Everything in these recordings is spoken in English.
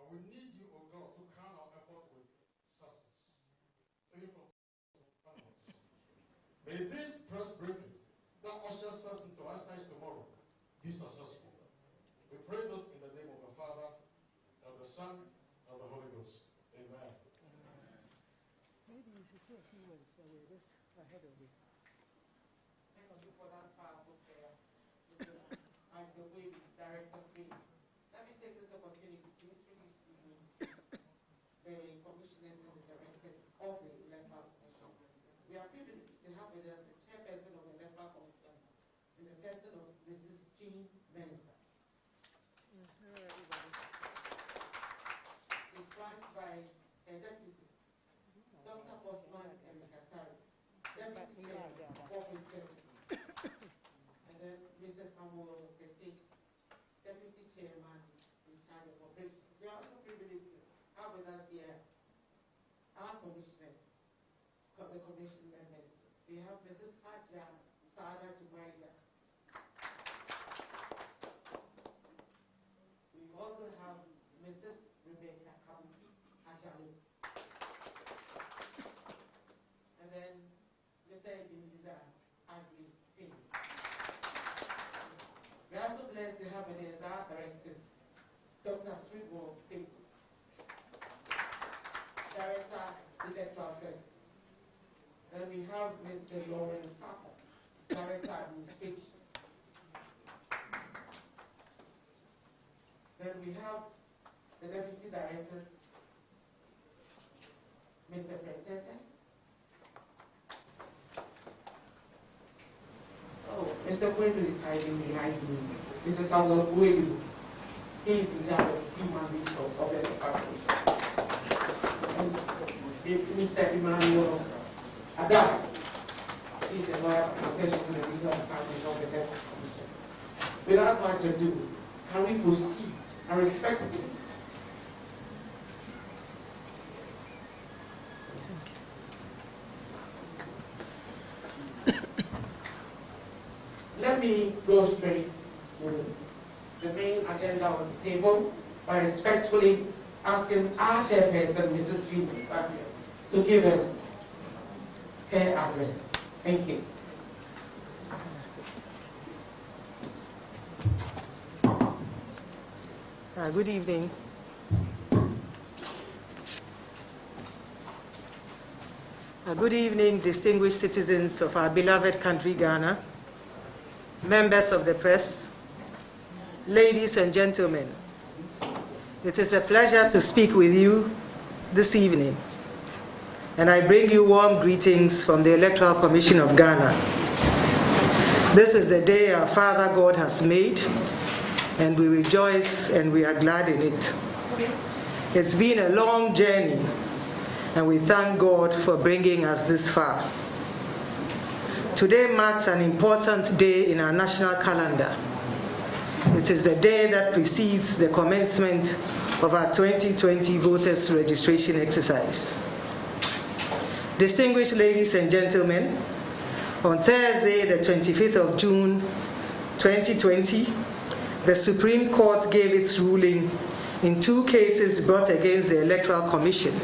And we need you, O God, to crown our effort with success. May this press briefing that ushers us into our size tomorrow be successful. We pray this in the name of the Father, of the Son, and of the Holy Ghost. Amen. Maybe you should say a few words just ahead of you. Thank you for that powerful prayer. I'm the way with Director 3. Let me take this opportunity to introduce to you the commissioners and the directors of the Electoral Commission. We are privileged to have with us the chairperson of the Electoral Commission in the person of Mrs. Jean Mensa. Hello, everybody. She's flanked by her deputies, Dr. Bosman and Kasari, Deputy Chair of Corporate Services, and then Mr. Samuel Tete, Deputy Chairman in charge of operations. We are also privileged to have with us here our commissioners, the commission members. We have Mrs. Haja Sada Tumaida. We also have Mrs. Rebecca Kabuki Ajalo. And then Mr. Ebenezer Agri Finn. We are also blessed to have with us our directors, Dr. Sribo Pegu, Director, Electoral Services. Then we have Mr. Lawrence Sapa, Director, Administration. Then we have the Deputy Directors, Mr. Pretete. Oh, Mr. Kwedu is hiding behind me. Mr. Samuel Kwedu. He is in charge of human resource of the department. And Mr. Emmanuel Ada. He is a lawyer professional in the legal department of the Electoral Commission. Without much ado, can we proceed and respectfully? Let me go straight to the main agenda on the table by respectfully asking our chairperson, Mrs. Jean Sabia, to give us her address. Thank you. Good evening. Good evening, distinguished citizens of our beloved country, Ghana, members of the press, ladies and gentlemen. It is a pleasure to speak with you this evening, and I bring you warm greetings from the Electoral Commission of Ghana. This is the day our Father God has made, and we rejoice and we are glad in it. It's been a long journey, and we thank God for bringing us this far. Today marks an important day in our national calendar. It is the day that precedes the commencement of our 2020 voters registration exercise. Distinguished ladies and gentlemen, on Thursday, the 25th of June, 2020, the Supreme Court gave its ruling in two cases brought against the Electoral Commission.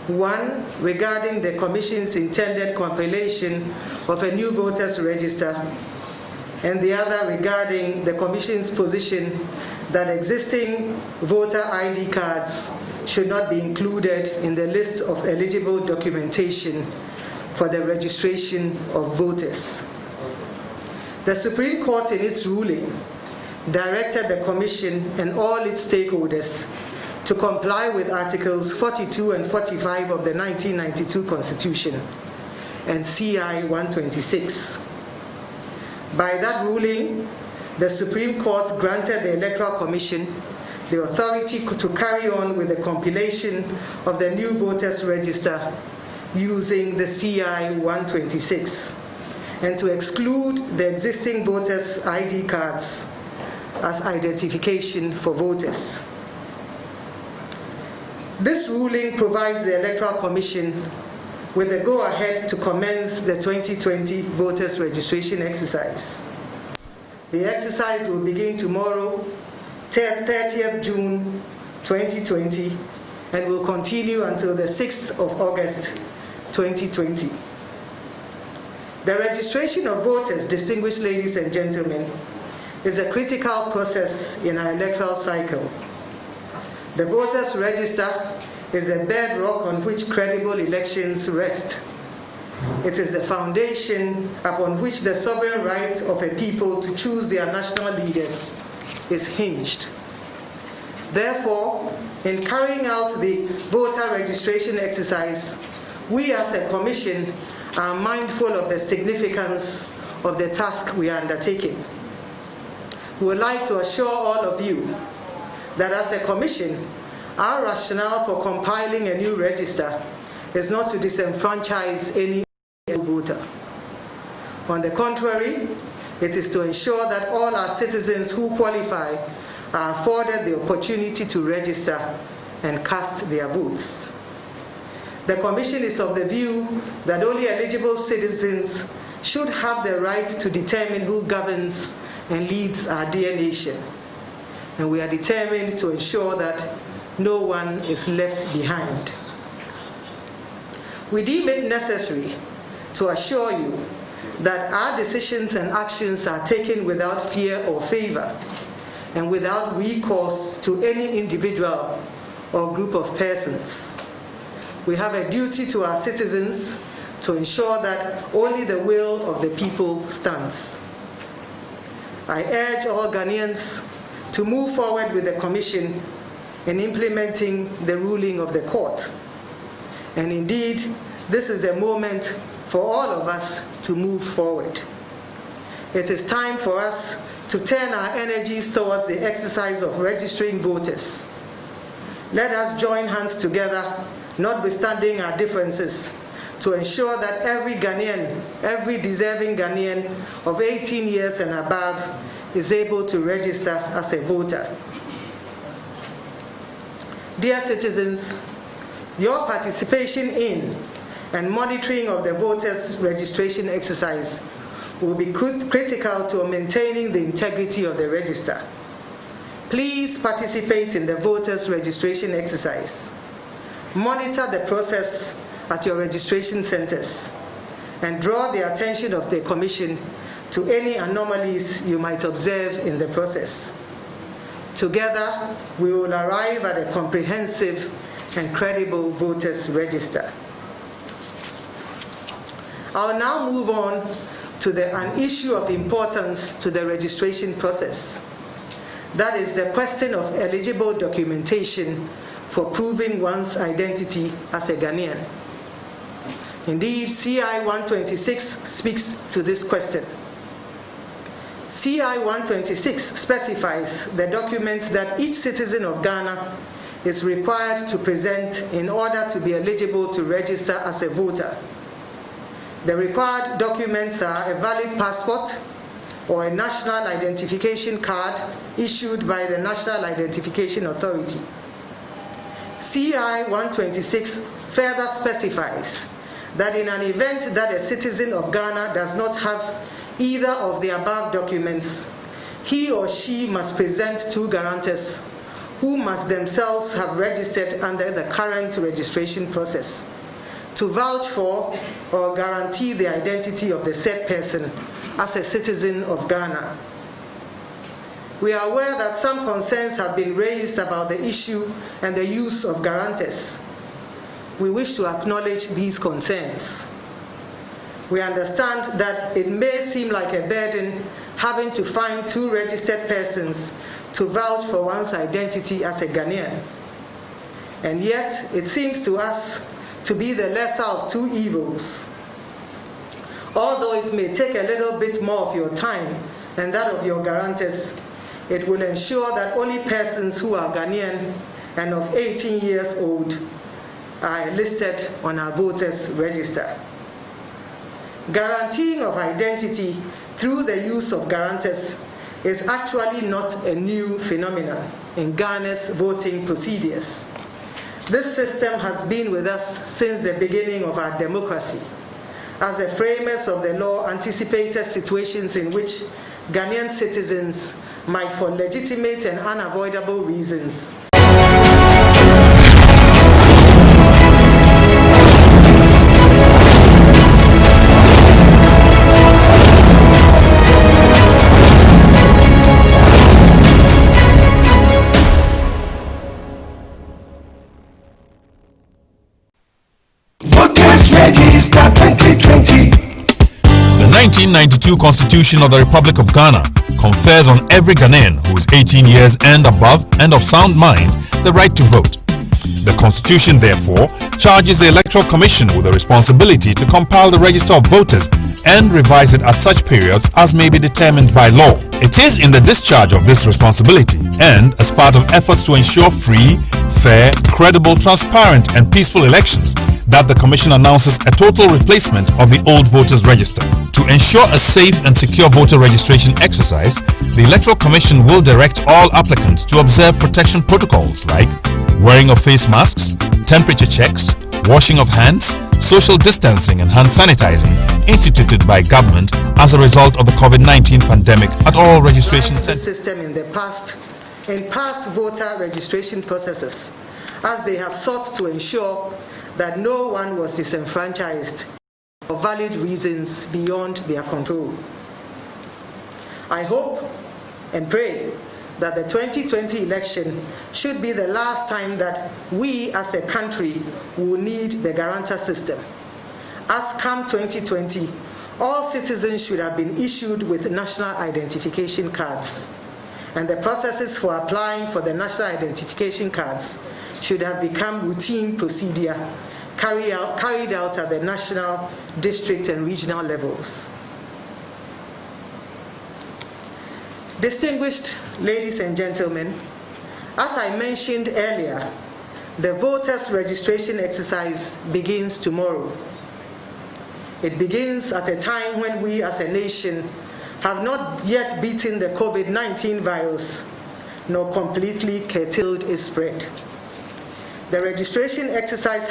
One regarding the Commission's intended compilation of a new voters register, and the other regarding the Commission's position that existing voter ID cards should not be included in the list of eligible documentation for the registration of voters. The Supreme Court, in its ruling, directed the Commission and all its stakeholders to comply with Articles 42 and 45 of the 1992 Constitution and CI 126. By that ruling, the Supreme Court granted the Electoral Commission the authority to carry on with the compilation of the new voters register using the CI 126 and to exclude the existing voters' ID cards as identification for voters. This ruling provides the Electoral Commission with a go-ahead to commence the 2020 voters registration exercise. The exercise will begin tomorrow, 30th June 2020 and will continue until the 6th of August 2020. The registration of voters, distinguished ladies and gentlemen, is a critical process in our electoral cycle. The voters' register is a bedrock on which credible elections rest. It is the foundation upon which the sovereign right of a people to choose their national leaders is hinged. Therefore, in carrying out the voter registration exercise, we as a commission are mindful of the significance of the task we are undertaking. We would like to assure all of you that as a commission, our rationale for compiling a new register is not to disenfranchise any voter. On the contrary, it is to ensure that all our citizens who qualify are afforded the opportunity to register and cast their votes. The Commission is of the view that only eligible citizens should have the right to determine who governs and leads our dear nation. And we are determined to ensure that no one is left behind. We deem it necessary to assure you that our decisions and actions are taken without fear or favor and without recourse to any individual or group of persons. We have a duty to our citizens to ensure that only the will of the people stands. I urge all Ghanaians to move forward with the Commission in implementing the ruling of the court. And indeed, this is a moment for all of us to move forward. It is time for us to turn our energies towards the exercise of registering voters. Let us join hands together, notwithstanding our differences, to ensure that every Ghanaian, every deserving Ghanaian of 18 years and above is able to register as a voter. Dear citizens, your participation in and monitoring of the voters' registration exercise will be critical to maintaining the integrity of the register. Please participate in the voters' registration exercise. Monitor the process at your registration centers and draw the attention of the Commission to any anomalies you might observe in the process. Together, we will arrive at a comprehensive and credible voters' register. I'll now move on to an issue of importance to the registration process. That is the question of eligible documentation for proving one's identity as a Ghanaian. Indeed, CI 126 speaks to this question. CI 126 specifies the documents that each citizen of Ghana is required to present in order to be eligible to register as a voter. The required documents are a valid passport or a national identification card issued by the National Identification Authority. CI 126 further specifies that in an event that a citizen of Ghana does not have either of the above documents, he or she must present two guarantors who must themselves have registered under the current registration process to vouch for or guarantee the identity of the said person as a citizen of Ghana. We are aware that some concerns have been raised about the issue and the use of guarantors. We wish to acknowledge these concerns. We understand that it may seem like a burden having to find two registered persons to vouch for one's identity as a Ghanaian. And yet, it seems to us to be the lesser of two evils. Although it may take a little bit more of your time and that of your guarantors, it will ensure that only persons who are Ghanaian and of 18 years old are listed on our voters' register. Guaranteeing of identity through the use of guarantors is actually not a new phenomenon in Ghana's voting procedures. This system has been with us since the beginning of our democracy, as the framers of the law anticipated situations in which Ghanaian citizens might, for legitimate and unavoidable reasons, 1992 Constitution of the Republic of Ghana confers on every Ghanaian who is 18 years and above and of sound mind the right to vote. The Constitution, therefore, charges the Electoral Commission with the responsibility to compile the register of voters and revise it at such periods as may be determined by law. It is in the discharge of this responsibility and as part of efforts to ensure free, fair, credible, transparent and peaceful elections that the Commission announces a total replacement of the old voters register. To ensure a safe and secure voter registration exercise, the Electoral Commission will direct all applicants to observe protection protocols like wearing of face masks, temperature checks, washing of hands, social distancing and hand sanitizing instituted by government as a result of the COVID-19 pandemic at all registration centers. System in past voter registration processes, as they have sought to ensure that no one was disenfranchised for valid reasons beyond their control. I hope and pray that the 2020 election should be the last time that we as a country will need the guarantor system. As come 2020, all citizens should have been issued with national identification cards, and the processes for applying for the national identification cards should have become routine procedure carried out at the national, district and regional levels. Distinguished ladies and gentlemen, as I mentioned earlier, the voters' registration exercise begins tomorrow. It begins at a time when we as a nation have not yet beaten the COVID-19 virus, nor completely curtailed its spread. The registration exercise,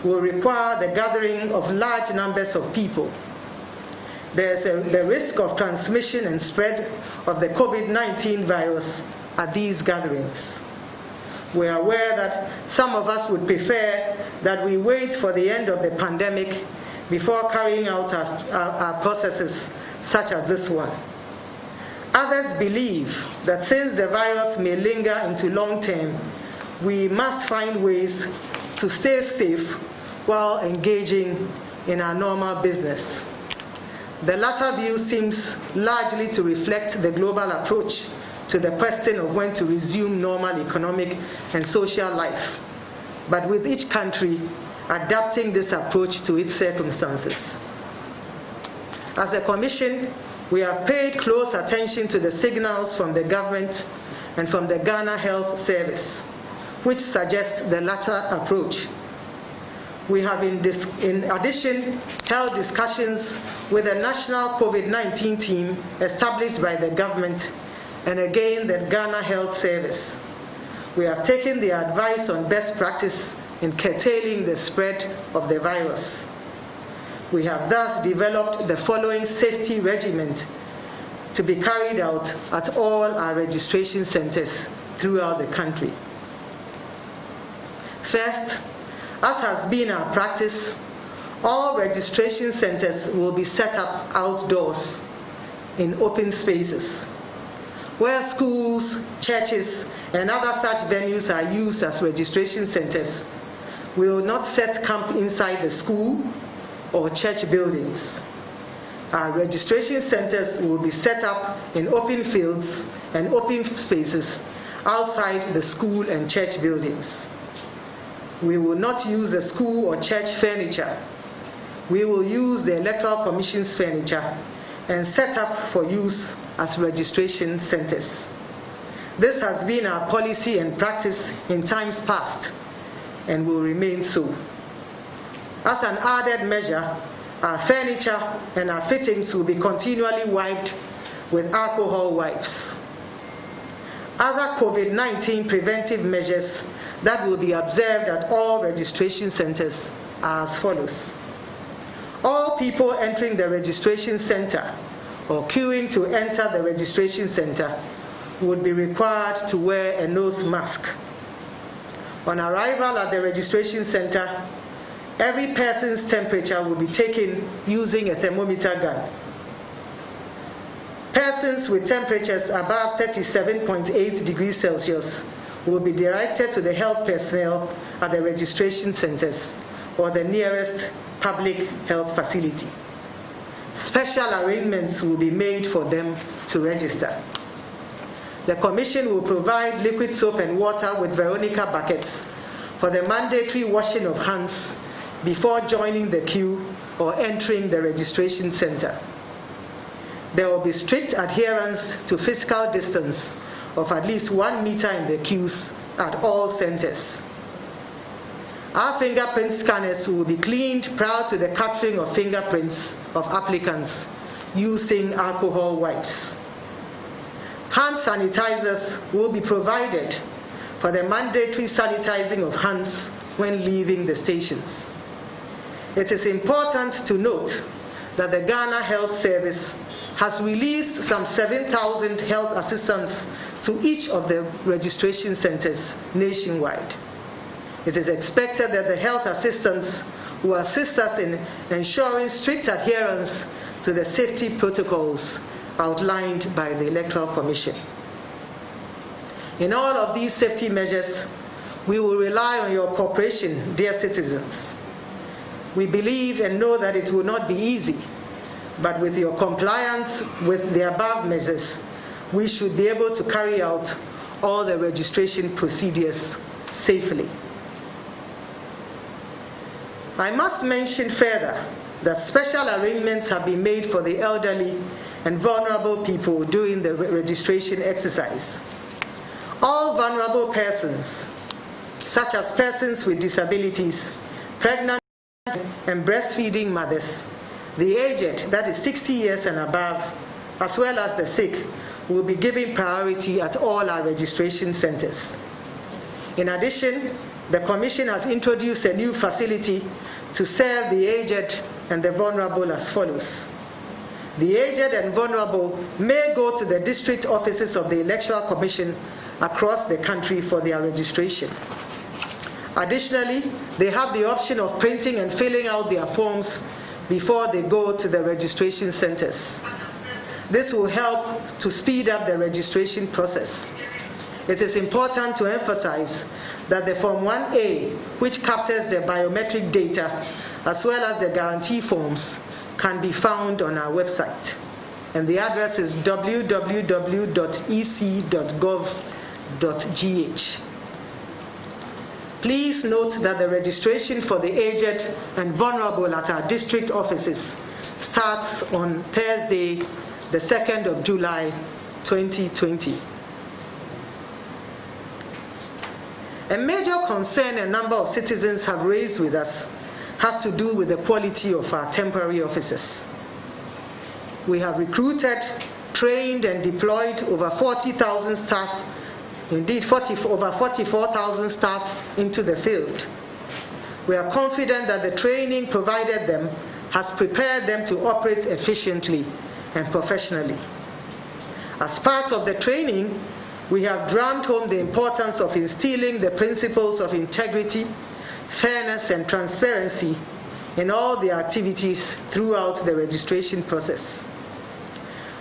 will require the gathering of large numbers of people. There's the risk of transmission and spread of the COVID-19 virus at these gatherings. We are aware that some of us would prefer that we wait for the end of the pandemic before carrying out our processes such as this one. Others believe that since the virus may linger into long term, we must find ways to stay safe while engaging in our normal business. The latter view seems largely to reflect the global approach to the question of when to resume normal economic and social life, but with each country adapting this approach to its circumstances. As a Commission, we have paid close attention to the signals from the government and from the Ghana Health Service, which suggests the latter approach. We have in addition held discussions with the national COVID-19 team established by the government and again the Ghana Health Service. We have taken their advice on best practice in curtailing the spread of the virus. We have thus developed the following safety regimen to be carried out at all our registration centers throughout the country. First, as has been our practice, all registration centers will be set up outdoors in open spaces. Where schools, churches, and other such venues are used as registration centers, we will not set camp inside the school or church buildings. Our registration centers will be set up in open fields and open spaces outside the school and church buildings. We will not use the school or church furniture. We will use the Electoral Commission's furniture and set up for use as registration centers. This has been our policy and practice in times past and will remain so. As an added measure, our furniture and our fittings will be continually wiped with alcohol wipes. Other COVID-19 preventive measures that will be observed at all registration centers are as follows. All people entering the registration center or queuing to enter the registration center would be required to wear a nose mask. On arrival at the registration center, every person's temperature will be taken using a thermometer gun. Persons with temperatures above 37.8 degrees Celsius will be directed to the health personnel at the registration centers or the nearest public health facility. Special arrangements will be made for them to register. The Commission will provide liquid soap and water with Veronica buckets for the mandatory washing of hands before joining the queue or entering the registration center. There will be strict adherence to physical distance of at least 1 meter in the queues at all centers. Our fingerprint scanners will be cleaned prior to the capturing of fingerprints of applicants using alcohol wipes. Hand sanitizers will be provided for the mandatory sanitizing of hands when leaving the stations. It is important to note that the Ghana Health Service has released some 7,000 health assistants to each of the registration centers nationwide. It is expected that the health assistants will assist us in ensuring strict adherence to the safety protocols outlined by the Electoral Commission. In all of these safety measures, we will rely on your cooperation, dear citizens. We believe and know that it will not be easy, but with your compliance with the above measures, we should be able to carry out all the registration procedures safely. I must mention further that special arrangements have been made for the elderly and vulnerable people during the registration exercise. All vulnerable persons, such as persons with disabilities, pregnant and breastfeeding mothers, the aged, that is 60 years and above, as well as the sick, will be given priority at all our registration centers. In addition, the Commission has introduced a new facility to serve the aged and the vulnerable as follows. The aged and vulnerable may go to the district offices of the Electoral Commission across the country for their registration. Additionally, they have the option of printing and filling out their forms before they go to the registration centers. This will help to speed up the registration process. It is important to emphasize that the Form 1A, which captures the biometric data, as well as the guarantee forms, can be found on our website. And the address is www.ec.gov.gh. Please note that the registration for the aged and vulnerable at our district offices starts on Thursday, the 2nd of July, 2020. A major concern a number of citizens have raised with us has to do with the quality of our temporary officers. We have recruited, trained, and deployed over 40,000 staff, indeed over 44,000 staff into the field. We are confident that the training provided them has prepared them to operate efficiently and professionally. As part of the training, we have drummed home the importance of instilling the principles of integrity, fairness, and transparency in all the activities throughout the registration process.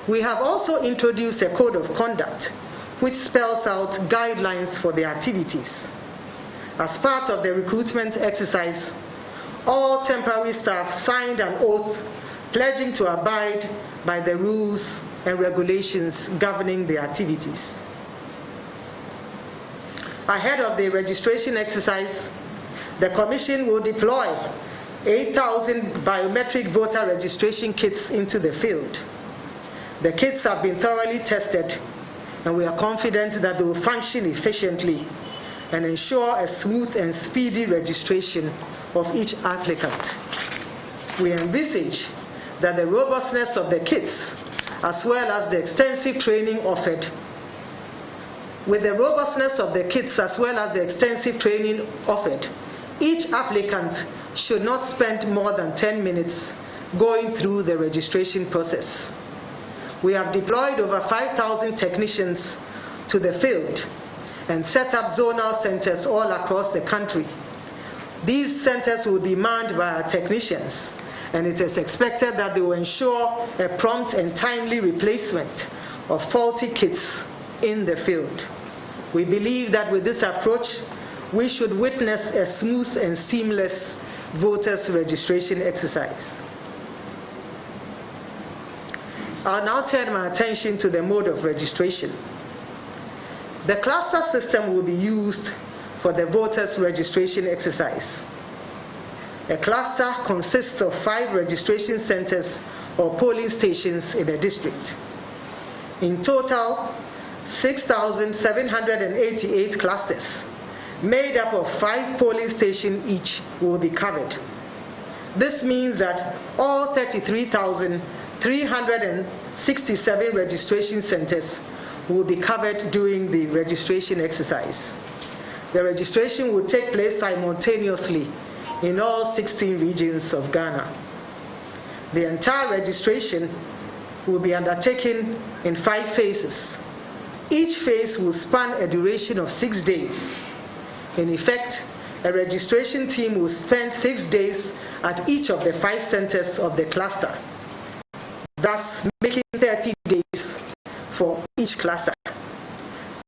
We have also introduced a code of conduct which spells out guidelines for the activities. As part of the recruitment exercise, all temporary staff signed an oath pledging to abide by the rules and regulations governing the activities. Ahead of the registration exercise, the Commission will deploy 8,000 biometric voter registration kits into the field. The kits have been thoroughly tested, and we are confident that they will function efficiently and ensure a smooth and speedy registration of each applicant. We envisage that the robustness of the kits, as well as the extensive training offered, with the robustness of the kits as well as the extensive training offered, each applicant should not spend more than 10 minutes going through the registration process. We have deployed over 5,000 technicians to the field and set up zonal centers all across the country. These centers will be manned by our technicians, and it is expected that they will ensure a prompt and timely replacement of faulty kits in the field. We believe that with this approach, we should witness a smooth and seamless voters registration exercise. I'll now turn my attention to the mode of registration. The cluster system will be used for the voters registration exercise. A cluster consists of 5 registration centers or polling stations in a district. In total, 6,788 clusters, made up of 5 polling stations each, will be covered. This means that all 33,367 registration centers will be covered during the registration exercise. The registration will take place simultaneously in all 16 regions of Ghana. The entire registration will be undertaken in 5 phases. Each phase will span a duration of 6 days. In effect, a registration team will spend 6 days at each of the 5 centers of the cluster, thus making 30 days for each cluster.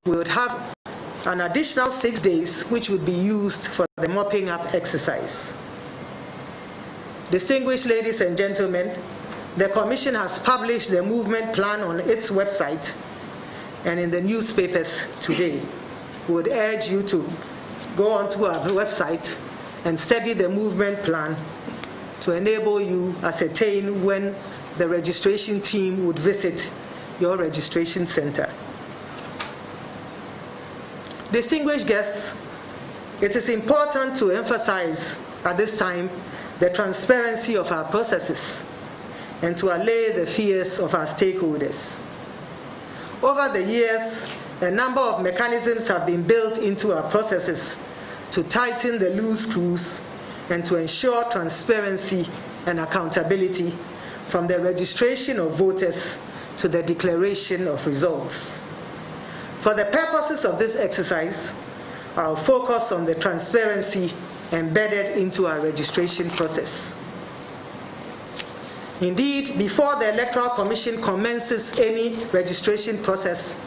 We would have an additional 6 days which would be used for the mopping up exercise. Distinguished ladies and gentlemen, the Commission has published the movement plan on its website and in the newspapers today. We would urge you to go onto our website and study the movement plan to enable you ascertain when the registration team would visit your registration center. Distinguished guests, it is important to emphasize at this time the transparency of our processes and to allay the fears of our stakeholders. Over the years, a number of mechanisms have been built into our processes to tighten the loose screws and to ensure transparency and accountability from the registration of voters to the declaration of results. For the purposes of this exercise, I'll focus on the transparency embedded into our registration process. Indeed, before the Electoral Commission commences any registration process,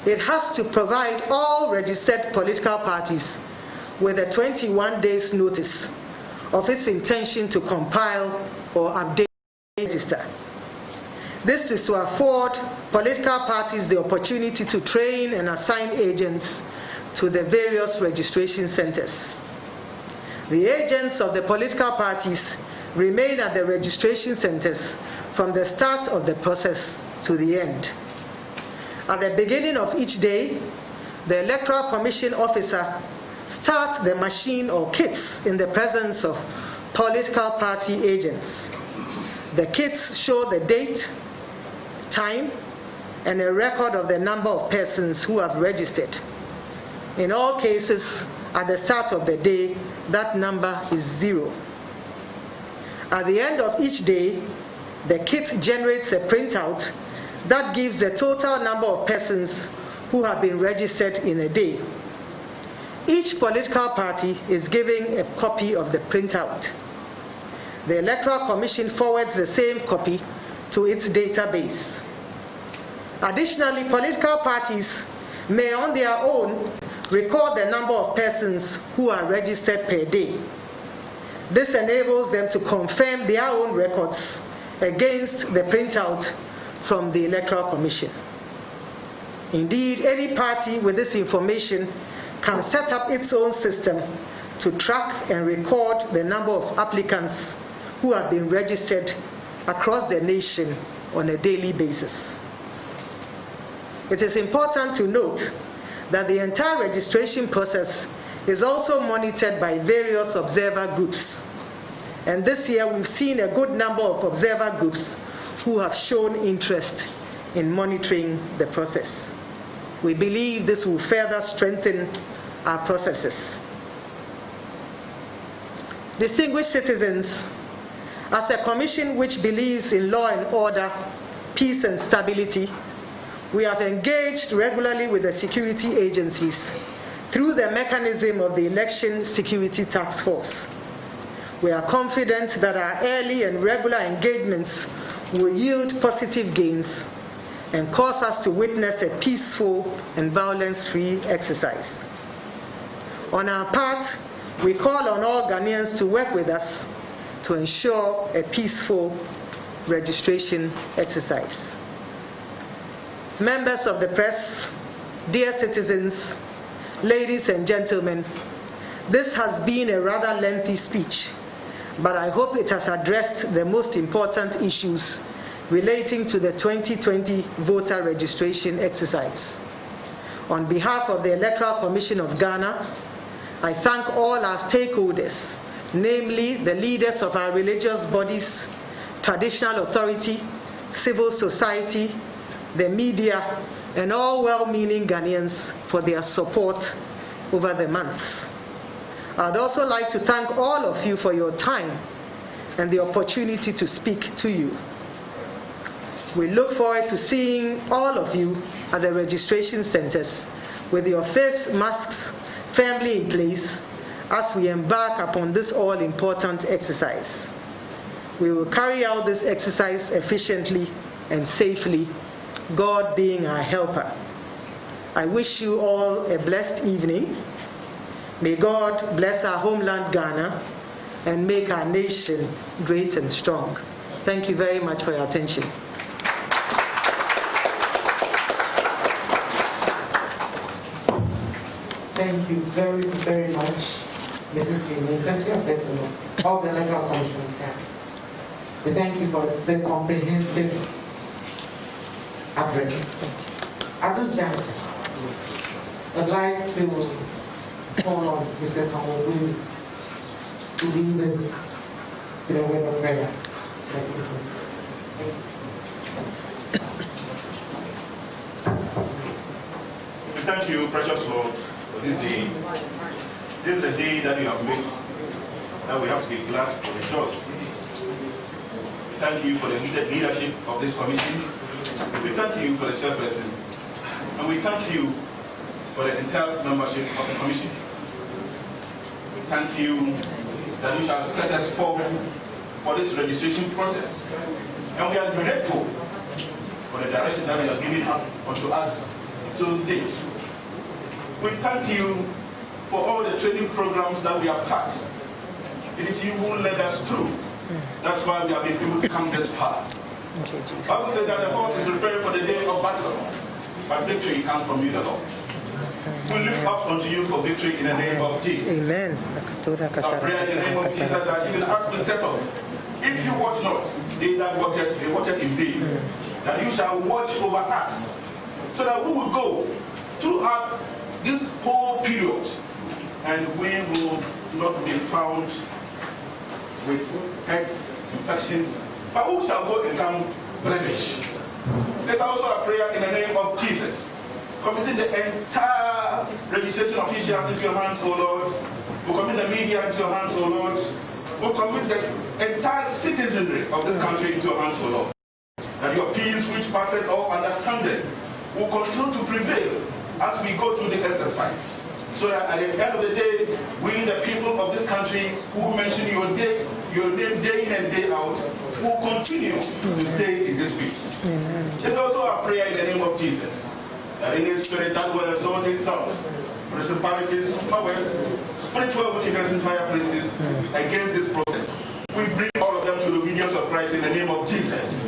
it has to provide all registered political parties with a 21 days notice of its intention to compile or update the register. This is to afford political parties the opportunity to train and assign agents to the various registration centers. The agents of the political parties remain at the registration centers from the start of the process to the end. At the beginning of each day, the Electoral Commission officer starts the machine or kits in the presence of political party agents. The kits show the date, time, and a record of the number of persons who have registered. In all cases, at the start of the day, that number is 0. At the end of each day, the kit generates a printout that gives the total number of persons who have been registered in a day. Each political party is given a copy of the printout. The Electoral Commission forwards the same copy to its database. Additionally, political parties may on their own record the number of persons who are registered per day. This enables them to confirm their own records against the printout from the Electoral Commission. Indeed, any party with this information can set up its own system to track and record the number of applicants who have been registered across the nation on a daily basis. It is important to note that the entire registration process is also monitored by various observer groups. And this year we've seen a good number of observer groups who have shown interest in monitoring the process. We believe this will further strengthen our processes. Distinguished citizens, as a commission which believes in law and order, peace and stability, we have engaged regularly with the security agencies through the mechanism of the Election Security Task Force. We are confident that our early and regular engagements will yield positive gains and cause us to witness a peaceful and violence-free exercise. On our part, We call on all Ghanaians to work with us to ensure a peaceful registration exercise. Members of the press, dear citizens, ladies and gentlemen, this has been a rather lengthy speech, but I hope it has addressed the most important issues relating to the 2020 voter registration exercise. On behalf of the Electoral Commission of Ghana, I thank all our stakeholders, namely the leaders of our religious bodies, traditional authority, civil society, the media, and all well-meaning Ghanaians for their support over the months. I'd also like to thank all of you for your time and the opportunity to speak to you. We look forward to seeing all of you at the registration centers with your face masks firmly in place as we embark upon this all-important exercise. We will carry out this exercise efficiently and safely, God being our helper. I wish you all a blessed evening. May God bless our homeland Ghana and make our nation great and strong. Thank you very much for your attention. Thank you very, very much, Mrs. Kinney, Secretary of Personnel of the Electoral Commission of Ghana. We thank you for the comprehensive address. At this juncture, I'd like to call on Mr. Samuel to lead us in a word of prayer. Thank you, Mr. Thank you, precious Lord, for this day. This is a day that you have made, that we have to be glad and rejoice. We thank you for the leadership of this commission. We thank you for the chairperson. And we thank you for the entire membership of the commission. We thank you that you shall set us forward for this registration process. And we are grateful for the direction that you are giving unto us till date. We thank you for all the training programs that we have had. It is you who led us through. That's why we have been able to come this far. Bible said that the horse is prepared for the day of battle, but victory comes from you, the Lord. We look up unto you for victory in the name of Jesus. Amen. Our prayer in the name of Jesus that even as we set off, if you watch not, they that watch it, they watch it in vain. That you shall watch over us, so that we will go throughout this whole period, and we will not be found with health infections, but we shall go and come blemished. There's also a prayer in the name of Jesus, committing the entire registration officials into your hands, O Lord. We commit the media into your hands, O Lord. We commit the entire citizenry of this country into your hands, O Lord. That your peace, which passeth all understanding, will continue to prevail as we go through the exercise. So that at the end of the day, we, the people of this country, who mention your name day in and day out, will continue to stay in this peace. There's also a prayer in the name of Jesus, that in His Spirit that will exalt itself, principalities, powers, spiritual wickedness in higher places against this process. We bring all of them to the obedience of Christ in the name of Jesus,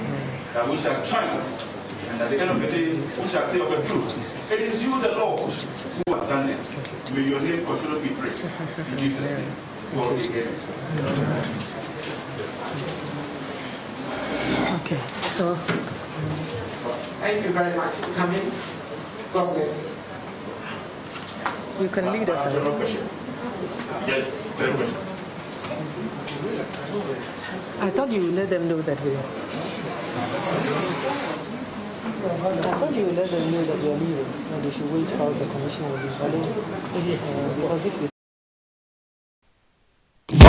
that we shall triumph. And at the end of the day, we shall say of the truth, it is you, the Lord, who has done this. May your name continue to be praised. In Jesus' name. Once again. Okay, so. Thank you very much for coming. God bless you. You can lead us. Yes, very well. I thought you would let them know that we are. I thought you would let them know that we are leaving, and they should wait how the commission will be. Because if